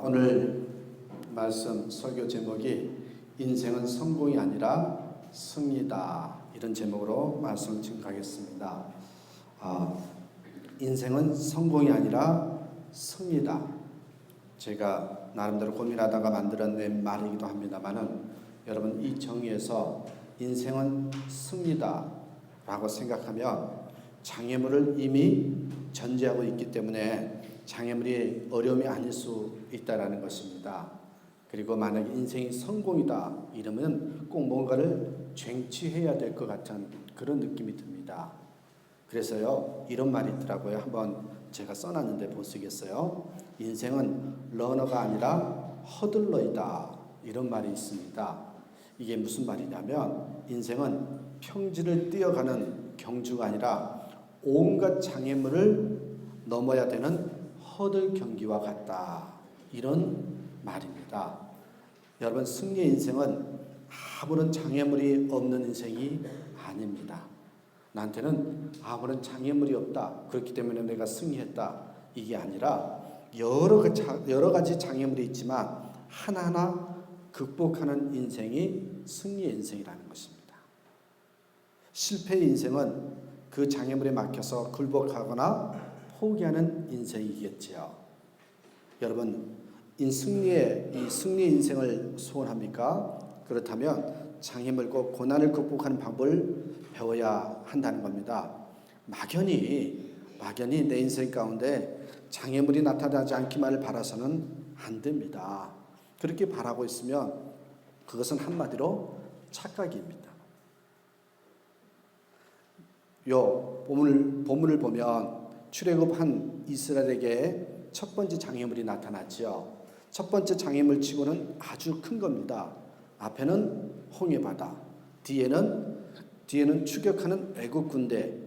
오늘 말씀 설교 제목이 인생은 성공이 아니라 승리다, 이런 제목으로 말씀을 증가하겠습니다. 인생은 성공이 아니라 승리다. 제가 나름대로 고민하다가 만들어낸 말이기도 합니다만은, 여러분, 이 정의에서 인생은 승리다 라고 생각하면 장애물을 이미 전제하고 있기 때문에 장애물이 어려움이 아닐 수 있다라는 것입니다. 그리고 만약에 인생이 성공이다 이러면 꼭 뭔가를 쟁취해야 될 것 같은 그런 느낌이 듭니다. 그래서요, 이런 말이 있더라고요. 한번 제가 써놨는데 보시겠어요? 인생은 러너가 아니라 허들러이다, 이런 말이 있습니다. 이게 무슨 말이냐면, 인생은 평지를 뛰어가는 경주가 아니라 온갖 장애물을 넘어야 되는 허들 경기와 같다, 이런 말입니다. 여러분, 승리의 인생은 아무런 장애물이 없는 인생이 아닙니다. 나한테는 아무런 장애물이 없다, 그렇기 때문에 내가 승리했다, 이게 아니라 여러 가지 장애물이 있지만 하나하나 극복하는 인생이 승리의 인생이라는 것입니다. 실패의 인생은 그 장애물에 막혀서 굴복하거나 포기하는 인생이겠지요. 여러분, 승리의 인생을 소원합니까? 그렇다면 장애물과 고난을 극복하는 방법을 배워야 한다는 겁니다. 막연히 내 인생 가운데 장애물이 나타나지 않기만을 바라서는 안 됩니다. 그렇게 바라고 있으면 그것은 한마디로 착각입니다. 요 본문을 보면 출애굽한 이스라엘에게 첫 번째 장애물이 나타났죠. 첫 번째 장애물 치고는 아주 큰 겁니다. 앞에는 홍해바다, 뒤에는 추격하는 애국 군대.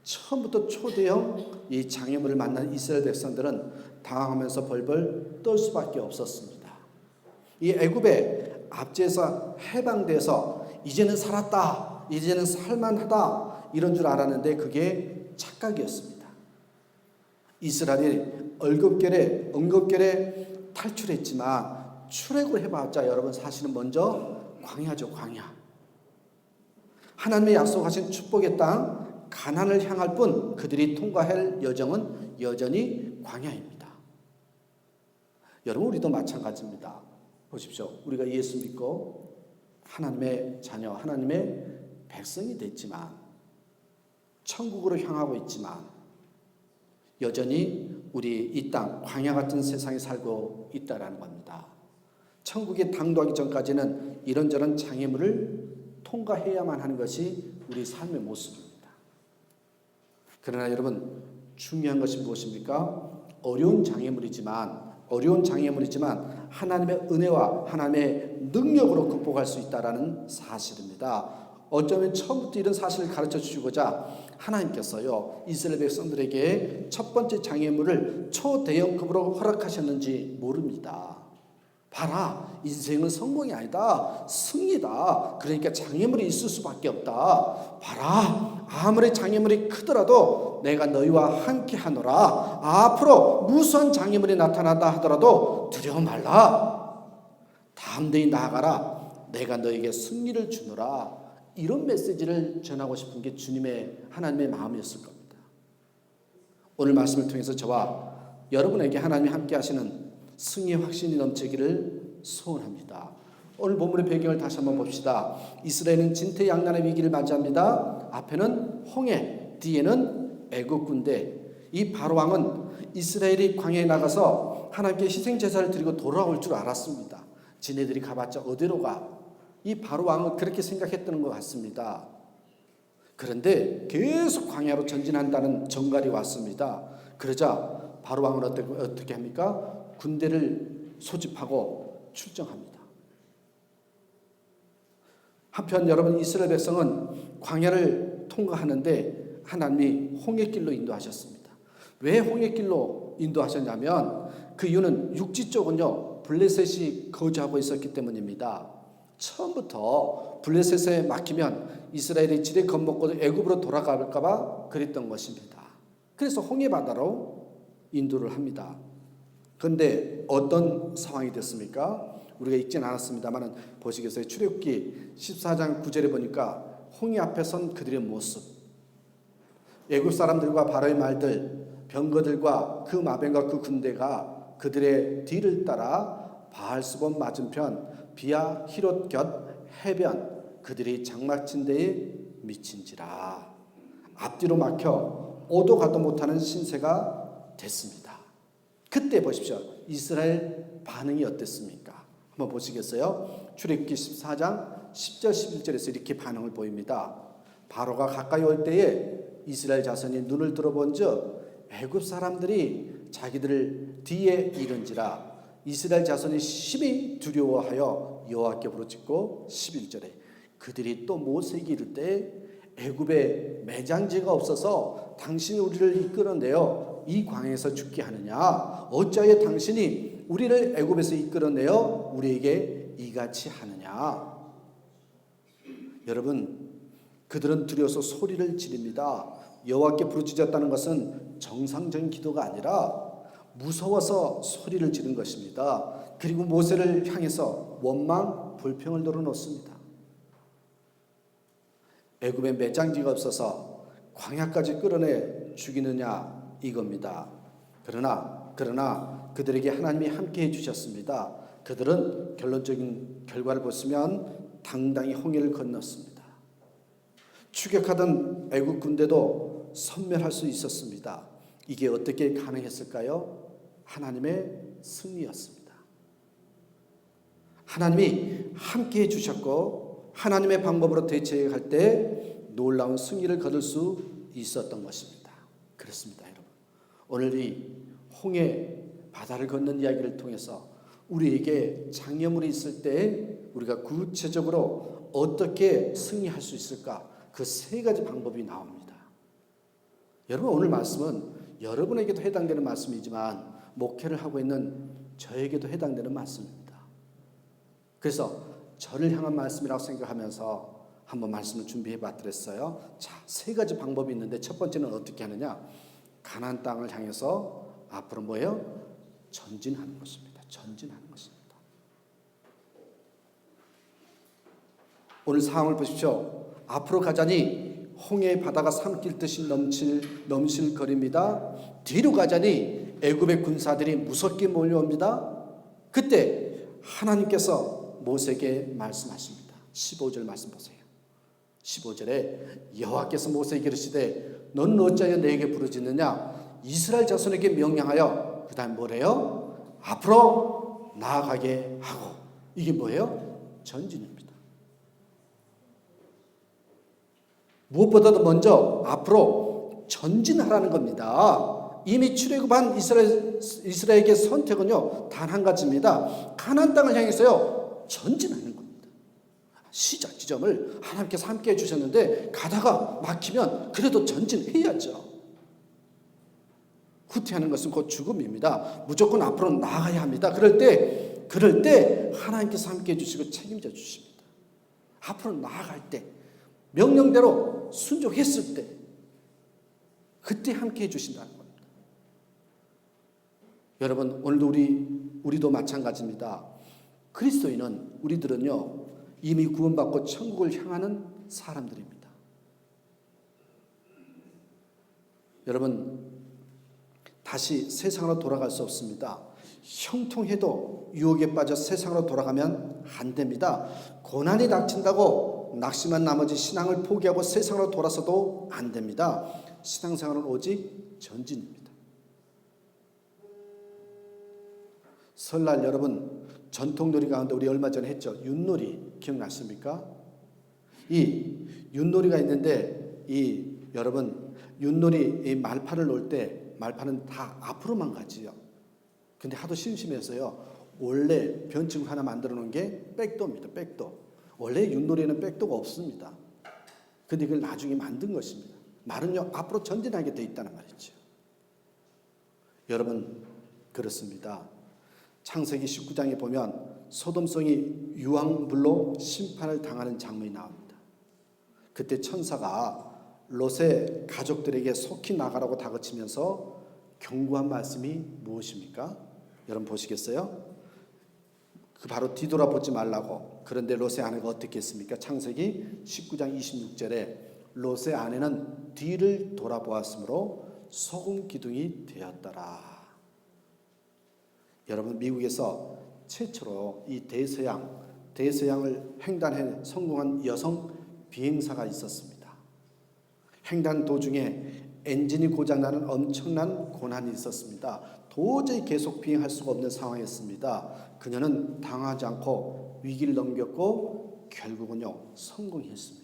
처음부터 초대형 이 장애물을 만난 이스라엘 백성들은 당황하면서 벌벌 떨 수밖에 없었습니다. 이 애굽에 압제해서 해방돼서 이제는 살았다, 이제는 살만하다, 이런 줄 알았는데 그게 착각이었습니다. 이스라엘이 엉겁결에 탈출했지만 출애굽을 해봤자 여러분, 사실은 먼저 광야죠, 광야. 하나님의 약속하신 축복의 땅 가나안을 향할 뿐 그들이 통과할 여정은 여전히 광야입니다. 여러분, 우리도 마찬가지입니다. 보십시오. 우리가 예수 믿고 하나님의 자녀, 하나님의 백성이 됐지만, 천국으로 향하고 있지만 여전히 우리 이 땅 광야 같은 세상에 살고 있다라는 겁니다. 천국에 당도하기 전까지는 이런저런 장애물을 통과해야만 하는 것이 우리 삶의 모습입니다. 그러나 여러분, 중요한 것이 무엇입니까? 어려운 장애물이지만 하나님의 은혜와 하나님의 능력으로 극복할 수 있다라는 사실입니다. 어쩌면 처음부터 이런 사실을 가르쳐 주시고자 하나님께서요, 이스라엘 백성들에게 첫 번째 장애물을 초대형급으로 허락하셨는지 모릅니다. 봐라, 인생은 성공이 아니다, 승리다. 그러니까 장애물이 있을 수밖에 없다. 봐라, 아무리 장애물이 크더라도 내가 너희와 함께 하노라. 앞으로 무수한 장애물이 나타난다 하더라도 두려워 말라. 담대히 나아가라. 내가 너에게 승리를 주노라. 이런 메시지를 전하고 싶은 게 하나님의 마음이었을 겁니다. 오늘 말씀을 통해서 저와 여러분에게 하나님이 함께 하시는 승리의 확신이 넘치기를 소원합니다. 오늘 본문의 배경을 다시 한번 봅시다. 이스라엘은 진퇴양난의 위기를 맞이합니다. 앞에는 홍해, 뒤에는 애국 군대. 이 바로 왕은 이스라엘이 광야에 나가서 하나님께 희생제사를 드리고 돌아올 줄 알았습니다. 지네들이 가봤자 어디로 가? 이 바로 왕은 그렇게 생각했던 것 같습니다. 그런데 계속 광야로 전진한다는 정갈이 왔습니다. 그러자 바로 왕은 어떻게 합니까? 군대를 소집하고 출정합니다. 한편 여러분, 이스라엘 백성은 광야를 통과하는데 하나님이 홍해길로 인도하셨습니다. 왜 홍해길로 인도하셨냐면 그 이유는 육지 쪽은요, 블레셋이 거주하고 있었기 때문입니다. 처음부터 블레셋에 막히면 이스라엘이 지레 겁먹고 애굽으로 돌아갈까 봐 그랬던 것입니다. 그래서 홍해바다로 인도를 합니다. 그런데 어떤 상황이 됐습니까? 우리가 읽진 않았습니다만 보시겠어요? 출애굽기 14장 9절에 보니까 홍해 앞에 선 그들의 모습, 애굽 사람들과 바로의 말들, 병거들과 그 마병과 그 군대가 그들의 뒤를 따라 바알스본 맞은편 비아 히롯 곁 해변 그들이 장막친 데에 미친지라. 앞뒤로 막혀 오도 가도 못하는 신세가 됐습니다. 그때 보십시오. 이스라엘 반응이 어땠습니까? 한번 보시겠어요? 출애굽기 14장 10절 11절에서 이렇게 반응을 보입니다. 바로가 가까이 올 때에 이스라엘 자손이 눈을 들어본즉 애굽 사람들이 자기들을 뒤에 이른지라. 이스라엘 자손이 심히 두려워하여 여호와께 부르짖고 11절에 그들이 또 모세에게 이르되 애굽에 매장지가 없어서 당신이 우리를 이끌어내어 이 광야에서 죽게 하느냐? 어찌하여 당신이 우리를 애굽에서 이끌어내어 우리에게 이같이 하느냐? 여러분, 그들은 두려워서 소리를 지릅니다. 여호와께 부르짖었다는 것은 정상적인 기도가 아니라 무서워서 소리를 지른 것입니다. 그리고 모세를 향해서 원망, 불평을 늘어놓습니다. 애굽에 매장지가 없어서 광야까지 끌어내 죽이느냐 이겁니다. 그러나 그들에게 하나님이 함께해 주셨습니다. 그들은 결론적인 결과를 보시면 당당히 홍해를 건넜습니다. 추격하던 애굽 군대도 섬멸할 수 있었습니다. 이게 어떻게 가능했을까요? 하나님의 승리였습니다. 하나님이 함께해 주셨고 하나님의 방법으로 대처할 때 놀라운 승리를 거둘 수 있었던 것입니다. 그렇습니다, 여러분. 오늘 이 홍해 바다를 걷는 이야기를 통해서 우리에게 장애물이 있을 때 우리가 구체적으로 어떻게 승리할 수 있을까? 그 세 가지 방법이 나옵니다. 여러분, 오늘 말씀은 여러분에게도 해당되는 말씀이지만 목회를 하고 있는 저에게도 해당되는 말씀입니다. 그래서 저를 향한 말씀이라고 생각하면서 한번 말씀을 준비해 봤더랬어요. 자, 세 가지 방법이 있는데 첫 번째는 어떻게 하느냐? 가나안 땅을 향해서 앞으로 뭐예요? 전진하는 것입니다. 전진하는 것입니다. 오늘 상황을 보십시오. 앞으로 가자니 홍해의 바다가 삼킬 듯이 넘실거립니다. 뒤로 가자니 애굽의 군사들이 무섭게 몰려옵니다. 그때 하나님께서 모세에게 말씀하십니다. 15절 말씀 보세요. 15절에 여호와께서 모세에게 이르시되 너는 어찌하여 내게 부르짖느냐? 이스라엘 자손에게 명령하여 그 다음 뭐래요? 앞으로 나아가게 하고. 이게 뭐예요? 전진입니다. 무엇보다도 먼저 앞으로 전진하라는 겁니다. 이미 출애굽한 이스라엘에게 선택은요 단 한 가지입니다. 가나안 땅을 향해서요 전진하는 겁니다. 시작 지점을 하나님께서 함께 해주셨는데 가다가 막히면 그래도 전진해야죠. 후퇴하는 것은 곧 죽음입니다. 무조건 앞으로 나아가야 합니다. 그럴 때 하나님께서 함께 해주시고 책임져 주십니다. 앞으로 나아갈 때 명령대로 순종했을 때 그때 함께 해주신다는 겁니다. 여러분, 오늘도 우리도 마찬가지입니다. 그리스도인은 우리들은요 이미 구원받고 천국을 향하는 사람들입니다. 여러분, 다시 세상으로 돌아갈 수 없습니다. 형통해도 유혹에 빠져 세상으로 돌아가면 안 됩니다. 고난이 닥친다고 낙심한 나머지 신앙을 포기하고 세상으로 돌아서도 안 됩니다. 신앙생활은 오직 전진입니다. 설날 여러분 전통놀이 가운데 우리 얼마 전에 했죠. 윷놀이 기억나십니까? 이 윷놀이가 있는데 여러분 윷놀이 이 말판을 놓을 때 말판은 다 앞으로만 가지요. 근데 하도 심심해서요. 원래 변칙 하나 만들어 놓은 게 백도입니다. 백도. 원래 윷놀이에는 백도가 없습니다. 근데 이걸 나중에 만든 것입니다. 말은요 앞으로 전진하게 돼 있다는 말이죠. 여러분 그렇습니다. 창세기 19장에 보면 소돔성이 유황불로 심판을 당하는 장면이 나옵니다. 그때 천사가 롯의 가족들에게 속히 나가라고 다그치면서 경고한 말씀이 무엇입니까? 여러분 보시겠어요? 그 바로 뒤돌아보지 말라고. 그런데 롯의 아내가 어떻게 했습니까? 창세기 19장 26절에 롯의 아내는 뒤를 돌아보았으므로 소금 기둥이 되었더라. 여러분 미국에서 최초로 이 대서양을 횡단해 성공한 여성 비행사가 있었습니다. 횡단 도중에 엔진이 고장나는 엄청난 고난이 있었습니다. 도저히 계속 비행할 수가 없는 상황이었습니다. 그녀는 당하지 않고 위기를 넘겼고 결국은요 성공했습니다.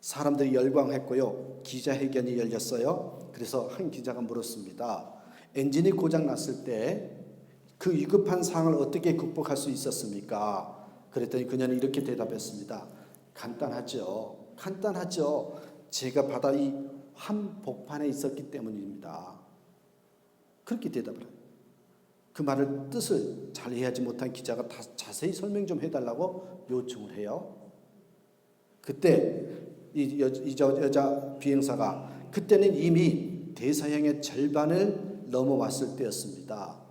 사람들이 열광했고요. 기자회견이 열렸어요. 그래서 한 기자가 물었습니다. 엔진이 고장났을 때 그 위급한 상황을 어떻게 극복할 수 있었습니까? 그랬더니 그녀는 이렇게 대답했습니다. 간단하죠. 제가 바다 이 한복판에 있었기 때문입니다. 그렇게 대답을 해요. 그 말을 뜻을 잘 이해하지 못한 기자가 자세히 설명 좀 해달라고 요청을 해요. 그때 이 여자 비행사가 그때는 이미 대서양의 절반을 넘어왔을 때였습니다.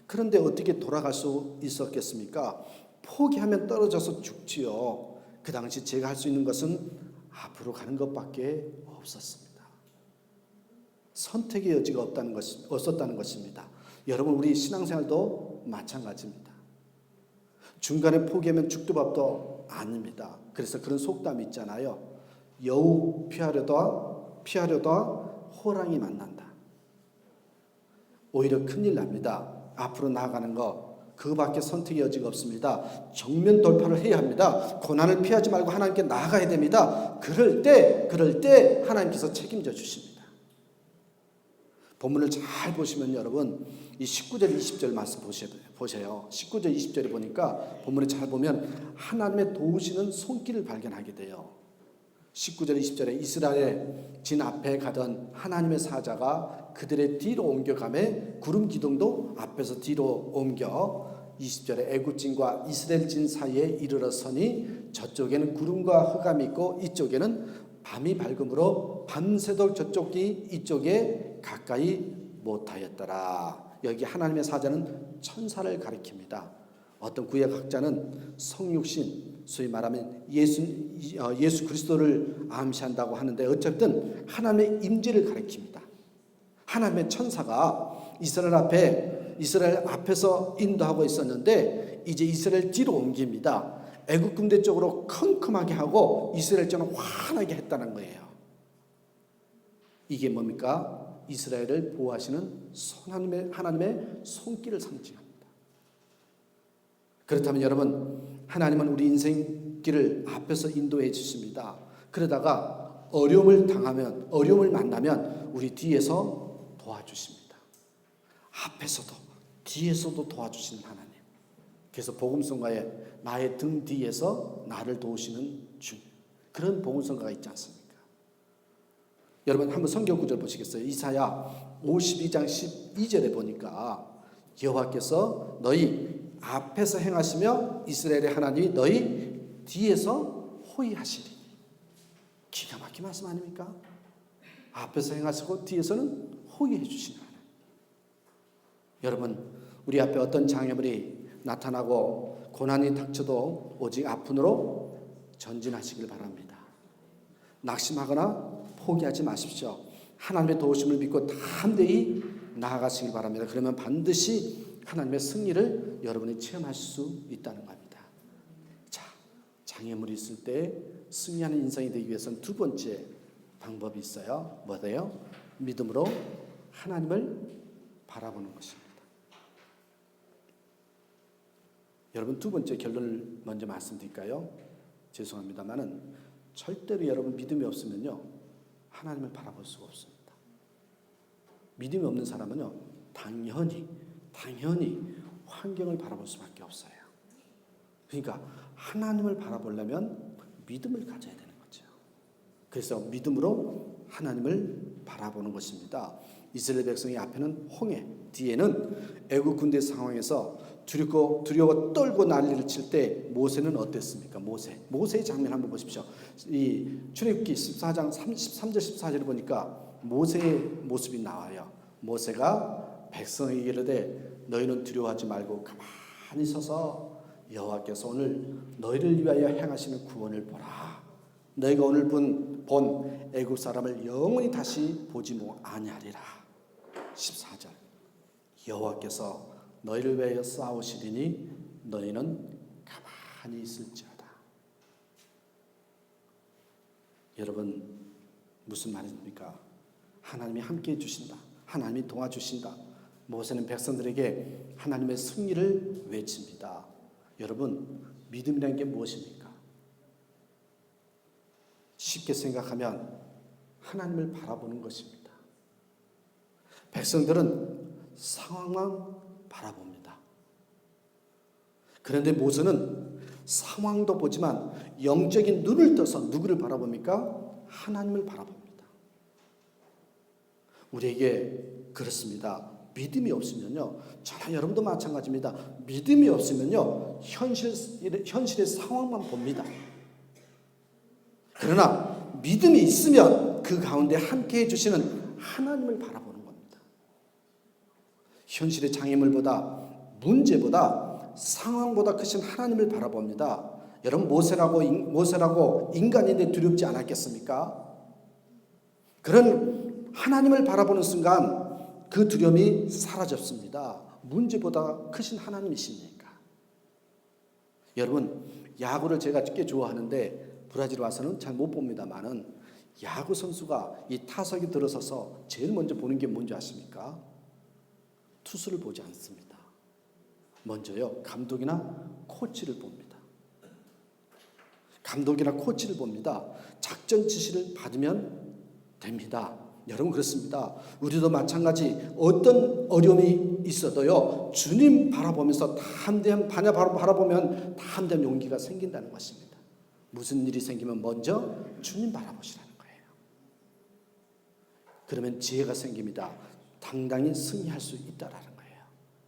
그런데 어떻게 돌아갈 수 있었겠습니까? 포기하면 떨어져서 죽지요. 그 당시 제가 할 수 있는 것은 앞으로 가는 것밖에 없었습니다. 선택의 여지가 없었다는 것입니다. 여러분 우리 신앙생활도 마찬가지입니다. 중간에 포기하면 죽도 밥도 아닙니다. 그래서 그런 속담이 있잖아요. 여우 피하려다 호랑이 만난다. 오히려 큰일 납니다. 앞으로 나아가는 거 그밖에 선택의 여지가 없습니다. 정면 돌파를 해야 합니다. 고난을 피하지 말고 하나님께 나아가야 됩니다. 그럴 때 하나님께서 책임져 주십니다. 본문을 잘 보시면 여러분 이 19절 20절 말씀 보세요. 19절 20절에 보니까 본문을 잘 보면 하나님의 도우시는 손길을 발견하게 돼요. 19절 20절에 이스라엘 진 앞에 가던 하나님의 사자가 그들의 뒤로 옮겨가매 구름 기둥도 앞에서 뒤로 옮겨 20절에 애굽진과 이스라엘 진 사이에 이르렀으니 저쪽에는 구름과 흑암이 있고 이쪽에는 밤이 밝음으로 밤새도록 저쪽이 이쪽에 가까이 못하였더라. 여기 하나님의 사자는 천사를 가리킵니다. 어떤 구약학자는 성육신 소위 말하면 예수 그리스도를 암시한다고 하는데 어쨌든 하나님의 임재를 가리킵니다. 하나님의 천사가 이스라엘 앞에서 인도하고 있었는데 이제 이스라엘 뒤로 옮깁니다. 애국 군대 쪽으로 컴컴하게 하고 이스라엘 쪽은 환하게 했다는 거예요. 이게 뭡니까? 이스라엘을 보호하시는 하나님의 손길을 상징합니다. 그렇다면 여러분 하나님은 우리 인생길을 앞에서 인도해 주십니다. 그러다가 어려움을 만나면 우리 뒤에서 도와주십니다. 앞에서도 뒤에서도 도와주시는 하나님. 그래서 복음성가에 나의 등 뒤에서 나를 도우시는 주, 그런 복음성가가 있지 않습니까? 여러분 한번 성경 구절 보시겠어요? 이사야 52장 12절에 보니까 여호와께서 너희 앞에서 행하시며 이스라엘의 하나님이 너희 뒤에서 호위하시리. 기가 막힌 말씀 아닙니까? 앞에서 행하시고 뒤에서는 호위해 주시는 하나님. 여러분 우리 앞에 어떤 장애물이 나타나고 고난이 닥쳐도 오직 앞으로 전진하시길 바랍니다. 낙심하거나 포기하지 마십시오. 하나님의 도우심을 믿고 담대히 나아가시길 바랍니다. 그러면 반드시 하나님의 승리를 여러분이 체험할 수 있다는 겁니다. 자, 장애물이 있을 때 승리하는 인생이 되기 위해서는 두 번째 방법이 있어요. 뭐예요? 믿음으로 하나님을 바라보는 것입니다. 여러분 두 번째 결론을 먼저 말씀드릴까요? 죄송합니다만은 절대로 여러분 믿음이 없으면요 하나님을 바라볼 수가 없습니다. 믿음이 없는 사람은요 당연히 환경을 바라볼 수밖에 없어요. 그러니까 하나님을 바라보려면 믿음을 가져야 되는 거죠. 그래서 믿음으로 하나님을 바라보는 것입니다. 이스라엘 백성의 앞에는 홍해, 뒤에는 애국 군대 상황에서 두려워 떨고 난리를 칠 때 모세는 어땠습니까? 모세의 장면 한번 보십시오. 이 출애굽기 14장 13절 14절을 보니까 모세의 모습이 나와요. 모세가 백성에게 이르되 너희는 두려워하지 말고 가만히 서서 여호와께서 오늘 너희를 위하여 행하시는 구원을 보라. 너희가 오늘 본 애굽 사람을 영원히 다시 보지 아니하리라. 14절 여호와께서 너희를 위하여 싸우시리니 너희는 가만히 있을지어다. 여러분 무슨 말입니까? 하나님이 함께해 주신다. 하나님이 도와주신다. 모세는 백성들에게 하나님의 승리를 외칩니다. 여러분 믿음이라는 게 무엇입니까? 쉽게 생각하면 하나님을 바라보는 것입니다. 백성들은 상황만 바라봅니다. 그런데 모세는 상황도 보지만 영적인 눈을 떠서 누구를 바라봅니까? 하나님을 바라봅니다. 우리에게 그렇습니다. 믿음이 없으면요, 저나 여러분도 마찬가지입니다. 믿음이 없으면요, 현실의 상황만 봅니다. 그러나 믿음이 있으면 그 가운데 함께 해주시는 하나님을 바라보는 겁니다. 현실의 장애물보다, 문제보다, 상황보다 크신 하나님을 바라봅니다. 여러분 모세라고 인간인데 두렵지 않았겠습니까? 그런 하나님을 바라보는 순간 그 두려움이 사라졌습니다. 문제보다 크신 하나님이시니까. 여러분 야구를 제가 꽤 좋아하는데 브라질 와서는 잘 못 봅니다만은 야구 선수가 이 타석에 들어서서 제일 먼저 보는 게 뭔지 아십니까? 투수를 보지 않습니다. 먼저요 감독이나 코치를 봅니다. 감독이나 코치를 봅니다. 작전 지시를 받으면 됩니다. 여러분 그렇습니다. 우리도 마찬가지 어떤 어려움이 있어도요 주님 바라보면서 담대한 바라보면 담대한 용기가 생긴다는 것입니다. 무슨 일이 생기면 먼저 주님 바라보시라는 거예요. 그러면 지혜가 생깁니다. 당당히 승리할 수 있다라는 거예요.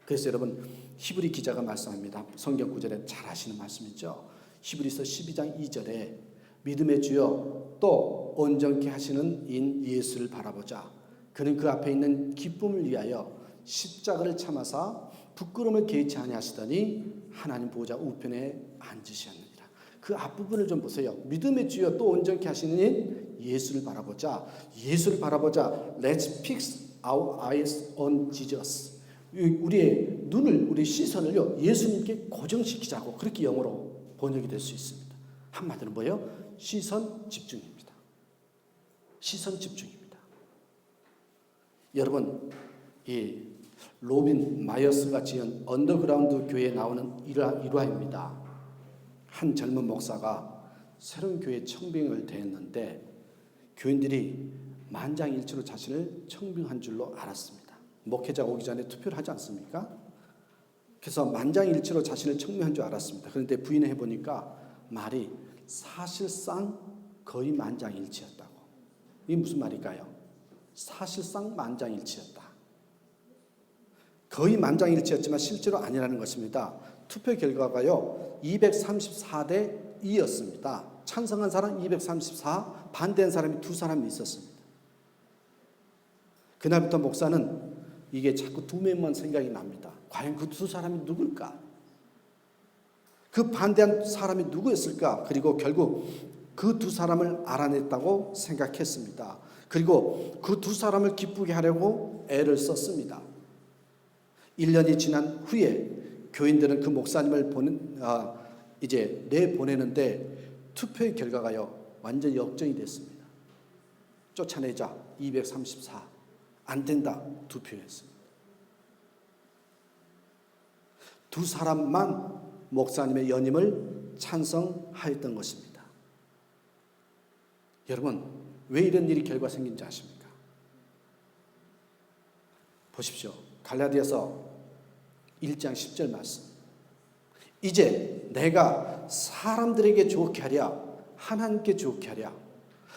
그래서 여러분 히브리 기자가 말씀합니다. 성경 구절에 잘 아시는 말씀이죠. 히브리서 12장 2절에 믿음의 주여 또 온전케 하시는 인 예수를 바라보자. 그는 그 앞에 있는 기쁨을 위하여 십자가를 참아사 부끄러움을 개의치 아니하시더니 하나님 보좌 우편에 앉으셨느니라. 그 앞부분을 좀 보세요. 믿음의 주여 또 온전케 하시는 인 예수를 바라보자. 예수를 바라보자. Let's fix our eyes on Jesus. 우리의 눈을, 우리 시선을요 예수님께 고정시키자고 그렇게 영어로 번역이 될 수 있습니다. 한마디로 뭐예요? 시선 집중입니다. 시선 집중입니다. 여러분 이 로빈 마이어스가 지은 언더그라운드 교회에 나오는 일화입니다. 한 젊은 목사가 새로운 교회 청빙을 대했는데 교인들이 만장일치로 자신을 청빙한 줄로 알았습니다. 목회자가 오기 전에 투표를 하지 않습니까? 그래서 만장일치로 자신을 청빙한 줄 알았습니다. 그런데 부인을 해보니까 말이 사실상 거의 만장일치였다고. 이게 무슨 말일까요? 사실상 만장일치였다. 거의 만장일치였지만 실제로 아니라는 것입니다. 투표 결과가요 234대 2였습니다. 찬성한 사람 234, 반대한 사람이 2사람이 있었습니다. 그날부터 목사는 이게 자꾸 두 명만 생각이 납니다. 과연 그 2사람이 누굴까? 그 반대한 사람이 누구였을까? 그리고 결국 그 2사람을 알아냈다고 생각했습니다. 그리고 그 2사람을 기쁘게 하려고 애를 썼습니다. 1년이 지난 후에 교인들은 그 목사님을 이제 내보내는데 투표의 결과가요 완전히 역전이 됐습니다. 쫓아내자 234 안 된다 2표였습니다. 2사람만 목사님의 연임을 찬성하였던 것입니다. 여러분 왜 이런 일이 결과 생긴지 아십니까? 보십시오. 갈라디아서 1장 10절 말씀. 이제 내가 사람들에게 좋게 하랴 하나님께 좋게 하랴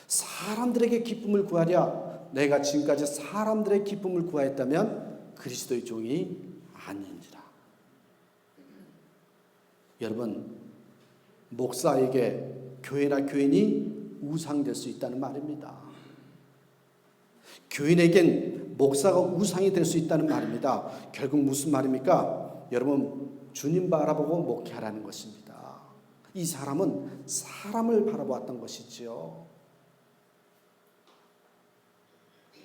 사람들에게 기쁨을 구하랴 내가 지금까지 사람들의 기쁨을 구하였다면 그리스도의 종이 아니니라. 여러분 목사에게 교회나 교인이 우상될 수 있다는 말입니다. 교인에겐 목사가 우상이 될 수 있다는 말입니다. 결국 무슨 말입니까? 여러분, 주님 바라보고 목회하라는 것입니다. 이 사람은 사람을 바라보았던 것이지요.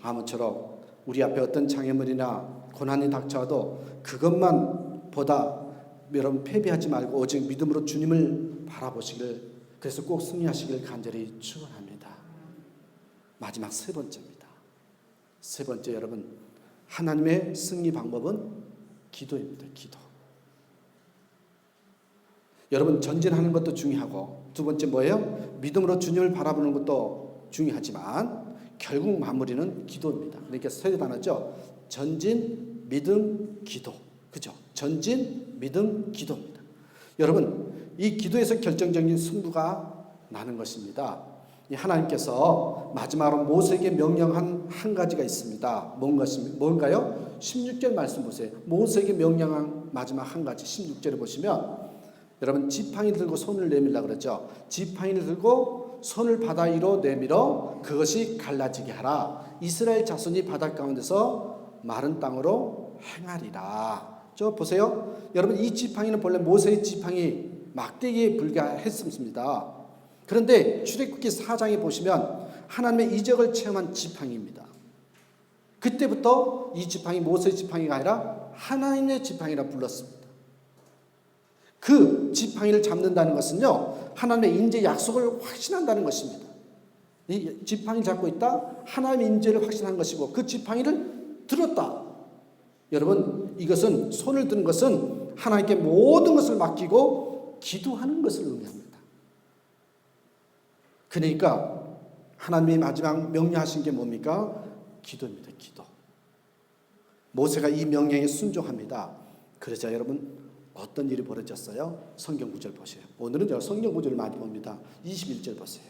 아무쪼록 우리 앞에 어떤 장애물이나 고난이 닥쳐와도 그것만 보다 여러분 패배하지 말고 오직 믿음으로 주님을 바라보시길, 그래서 꼭 승리하시길 간절히 축원합니다. 마지막 세 번째입니다. 세 번째, 여러분, 하나님의 승리 방법은 기도입니다. 기도. 여러분, 전진하는 것도 중요하고, 두 번째 뭐예요? 믿음으로 주님을 바라보는 것도 중요하지만 결국 마무리는 기도입니다. 그러니까 세 단어죠. 전진, 믿음, 기도. 그죠? 전진, 믿음, 기도입니다. 여러분, 이 기도에서 결정적인 승부가 나는 것입니다. 하나님께서 마지막으로 모세에게 명령한 한 가지가 있습니다. 뭔가요? 16절 말씀 보세요. 모세에게 명령한 마지막 한 가지, 16절에 보시면 여러분, 지팡이 들고 손을 내밀라 그러죠. 지팡이를 들고 손을 바다 위로 내밀어 그것이 갈라지게 하라. 이스라엘 자손이 바다 가운데서 마른 땅으로 행하리라. 저 보세요. 여러분, 이 지팡이는 본래 모세의 지팡이 막대기에 불과했습니다. 그런데 출애굽기 4장에 보시면 하나님의 이적을 체험한 지팡이입니다. 그때부터 이 지팡이 모세의 지팡이가 아니라 하나님의 지팡이라 불렀습니다. 그 지팡이를 잡는다는 것은요, 하나님의 인재 약속을 확신한다는 것입니다. 이 지팡이를 잡고 있다, 하나님의 인재를 확신한 것이고, 그 지팡이를 들었다. 여러분, 이것은, 손을 드는 것은 하나님께 모든 것을 맡기고 기도하는 것을 의미합니다. 그러니까 하나님이 마지막 명령하신 게 뭡니까? 기도입니다. 기도. 모세가 이 명령에 순종합니다. 그러자 여러분, 어떤 일이 벌어졌어요? 성경 구절 보세요. 오늘은 제가 성경 구절을 많이 봅니다. 21절 보세요.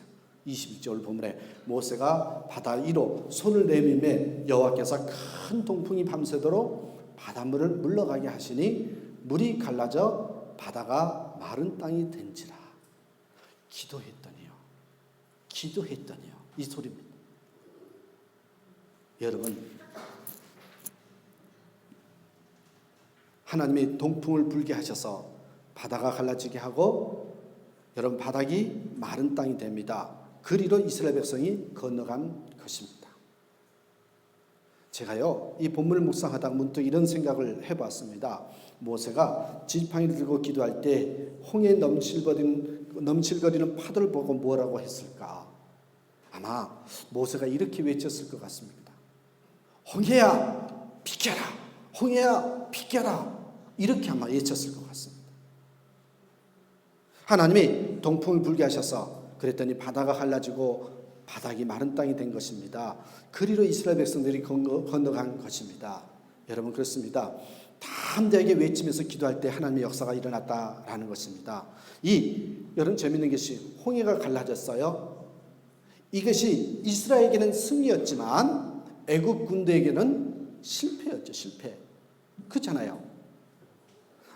21절 본문에 모세가 바다 위로 손을 내밀매 여호와께서 큰 동풍이 밤새도록 바닷물을 물러가게 하시니 물이 갈라져 바다가 마른 땅이 된지라. 기도했더니요. 기도했더니요. 이 소리입니다. 여러분, 하나님이 동풍을 불게 하셔서 바다가 갈라지게 하고 여러분, 바닥이 마른 땅이 됩니다. 그리로 이스라엘 백성이 건너간 것입니다. 제가요, 이 본문을 묵상하다가 문득 이런 생각을 해봤습니다. 모세가 지팡이를 들고 기도할 때 홍해에 넘칠거리는 파도를 보고 뭐라고 했을까? 아마 모세가 이렇게 외쳤을 것 같습니다. 홍해야 비켜라, 홍해야 비켜라, 이렇게 아마 외쳤을 것 같습니다. 하나님이 동풍을 불게 하셔서 그랬더니 바다가 갈라지고 바닥이 마른 땅이 된 것입니다. 그리로 이스라엘 백성들이 건너간 것입니다. 여러분, 그렇습니다. 담대하게 외치면서 기도할 때 하나님의 역사가 일어났다라는 것입니다. 여러분, 재밌는 것이 홍해가 갈라졌어요. 이것이 이스라엘에게는 승리였지만 애굽 군대에게는 실패였죠. 실패. 그렇잖아요.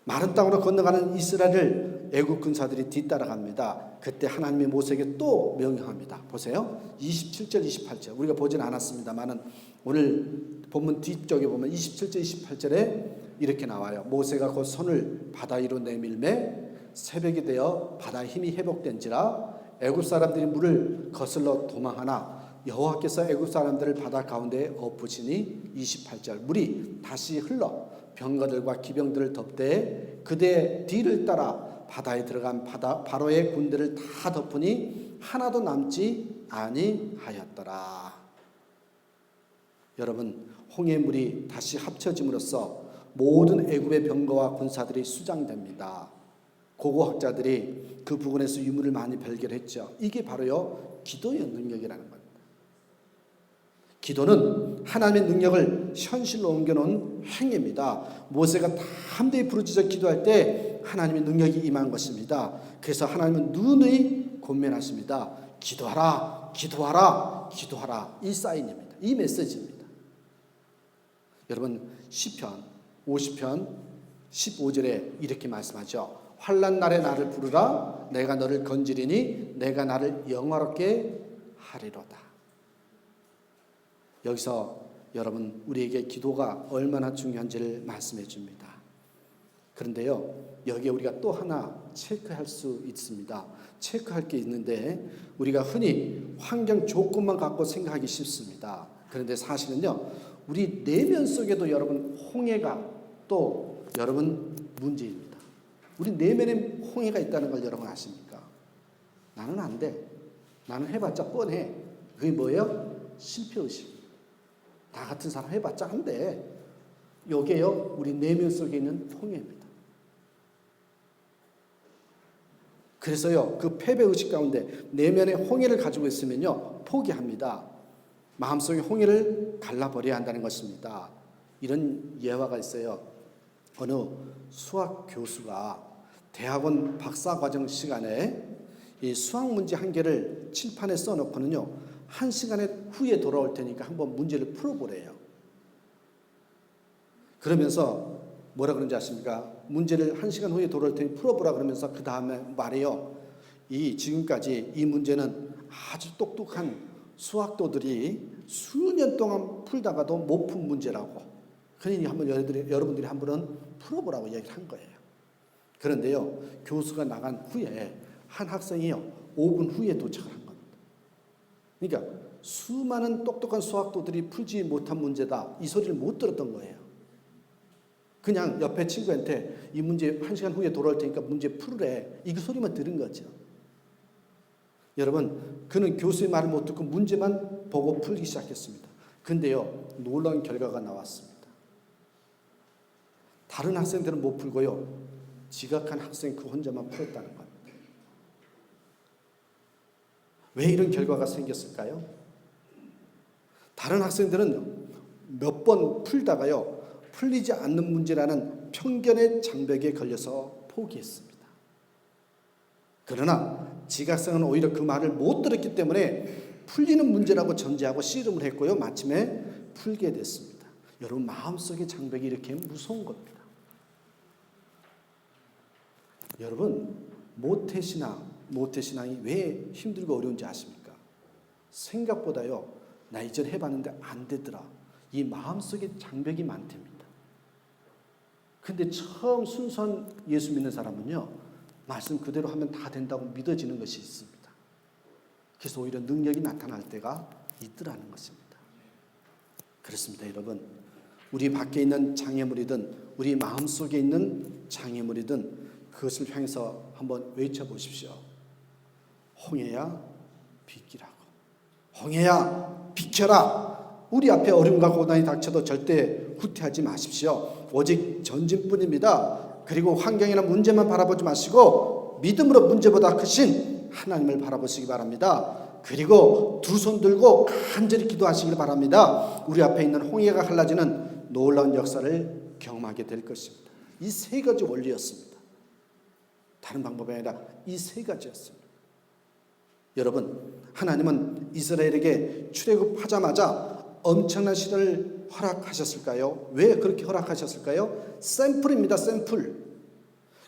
마른 땅으로 건너가는 이스라엘을 애굽 군사들이 뒤따라갑니다. 그때 하나님이 모세에게 또 명령합니다. 보세요. 27절 28절. 우리가 보진 않았습니다만은 오늘 본문 뒤쪽에 보면 27절 28절에 이렇게 나와요. 모세가 곧 손을 바다 위로 내밀매 새벽이 되어 바다의 힘이 회복된지라 애굽 사람들이 물을 거슬러 도망하나 여호와께서 애굽 사람들을 바다 가운데에 엎으시니 28절. 물이 다시 흘러 병거들과 기병들을 덮되 그대 뒤를 따라 바다에 들어간 바로의 군대를 다 덮으니 하나도 남지 아니하였더라. 여러분, 홍해물이 다시 합쳐짐으로써 모든 애굽의 병거와 군사들이 수장됩니다. 고고학자들이 그 부분에서 유물을 많이 발견했죠. 이게 바로요, 기도의 능력이라는 겁니다. 기도는 하나님의 능력을 현실로 옮겨놓은 행위입니다. 모세가 담대히 부르짖어 기도할 때 하나님의 능력이 임한 것입니다. 그래서 하나님은 누누이 권면하십니다. 기도하라, 기도하라, 기도하라. 이 사인입니다. 이 메시지입니다. 여러분, 시편 50편 15절에 이렇게 말씀하죠. 환난 날에 나를 부르라. 내가 너를 건지리니 내가 나를 영화롭게 하리로다. 여기서 여러분 우리에게 기도가 얼마나 중요한지를 말씀해 줍니다. 그런데요, 여기에 우리가 또 하나 체크할 수 있습니다. 체크할 게 있는데 우리가 흔히 환경 조건만 갖고 생각하기 쉽습니다. 그런데 사실은요, 우리 내면 속에도 여러분 홍해가 또 여러분 문제입니다. 우리 내면에 홍해가 있다는 걸 여러분 아십니까? 나는 안 돼. 나는 해봤자 뻔해. 그게 뭐예요? 실패의식. 나 같은 사람 해봤자 안 돼. 요게요, 우리 내면 속에 있는 홍해입니다. 그래서요, 그 패배의식 가운데 내면의 홍해를 가지고 있으면요, 포기합니다. 마음속의 홍해를 갈라버려야 한다는 것입니다. 이런 예화가 있어요. 어느 수학 교수가 대학원 박사과정 시간에 이 수학 문제 한 개를 칠판에 써놓고는요, 1시간 후에 돌아올 테니까 한번 문제를 풀어보래요. 그러면서 뭐라 그런지 아십니까? 문제를 1시간 후에 돌아올 테니 풀어보라 그러면서 그 다음에 말해요. 지금까지 이 문제는 아주 똑똑한 수학도들이 수년 동안 풀다가도 못 푼 문제라고. 그러니 한번 여러분들이 한번은 풀어보라고 얘기를 한 거예요. 그런데요, 교수가 나간 후에 한 학생이요, 5분 후에 도착을 한 겁니다. 그러니까 수많은 똑똑한 수학도들이 풀지 못한 문제다, 이 소리를 못 들었던 거예요. 그냥 옆에 친구한테 이 문제 1시간 후에 돌아올 테니까 문제 풀으래, 이 소리만 들은 거죠. 여러분, 그는 교수의 말을 못 듣고 문제만 보고 풀기 시작했습니다. 근데요, 놀라운 결과가 나왔습니다. 다른 학생들은 못 풀고요, 지각한 학생 그 혼자만 풀었다는 겁니다. 왜 이런 결과가 생겼을까요? 다른 학생들은 몇 번 풀다가요, 풀리지 않는 문제라는 편견의 장벽에 걸려서 포기했습니다. 그러나 지각생은 오히려 그 말을 못 들었기 때문에 풀리는 문제라고 전제하고 씨름을 했고요, 마침내 풀게 됐습니다. 여러분, 마음속의 장벽이 이렇게 무서운 겁니다. 여러분, 모태신앙이 왜 힘들고 어려운지 아십니까? 생각보다요, 나 이전 해봤는데 안 되더라, 이 마음속에 장벽이 많답니다. 근데 처음 순수한 예수 믿는 사람은요, 말씀 그대로 하면 다 된다고 믿어지는 것이 있습니다. 그래서 오히려 능력이 나타날 때가 있더라는 것입니다. 그렇습니다, 여러분. 우리 밖에 있는 장애물이든 우리 마음속에 있는 장애물이든 그것을 향해서 한번 외쳐보십시오. 홍해야 비키라고. 홍해야 비켜라. 우리 앞에 어려움과 고난이 닥쳐도 절대 후퇴하지 마십시오. 오직 전진뿐입니다. 그리고 환경이나 문제만 바라보지 마시고 믿음으로 문제보다 크신 하나님을 바라보시기 바랍니다. 그리고 두 손 들고 간절히 기도하시길 바랍니다. 우리 앞에 있는 홍해가 갈라지는 놀라운 역사를 경험하게 될 것입니다. 이 세 가지 원리였습니다. 다른 방법이 아니라 이 세 가지였습니다. 여러분, 하나님은 이스라엘에게 출애굽하자마자 엄청난 시련을 허락하셨을까요? 왜 그렇게 허락하셨을까요? 샘플입니다. 샘플.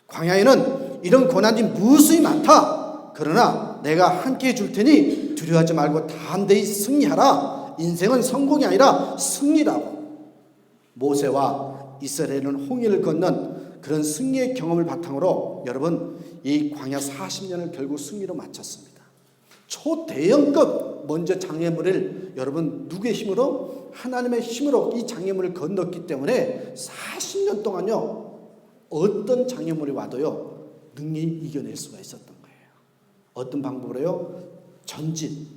광야에는 이런 고난이 무수히 많다. 그러나 내가 함께 해줄 테니 두려워하지 말고 담대히 승리하라. 인생은 성공이 아니라 승리라고. 모세와 이스라엘은 홍해를 건넌 그런 승리의 경험을 바탕으로 여러분, 이 광야 40년을 결국 승리로 마쳤습니다. 초대형급 먼저 장애물을 여러분 누구의 힘으로? 하나님의 힘으로 이 장애물을 건넜기 때문에 40년 동안요, 어떤 장애물이 와도요 능히 이겨낼 수가 있었던 거예요. 어떤 방법으로요? 전진,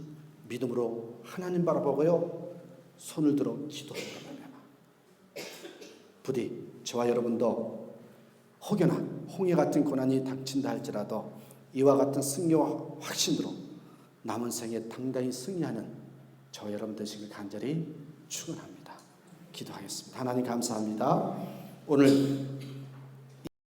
믿음으로 하나님 바라보고요, 손을 들어 기도하는 겁니다. 부디 저와 여러분도 혹여나 홍해 같은 고난이 닥친다 할지라도 이와 같은 승리와 확신으로 남은 생에 당당히 승리하는 저와 여러분 되시길 간절히 축원합니다. 기도하겠습니다. 하나님 감사합니다. 오늘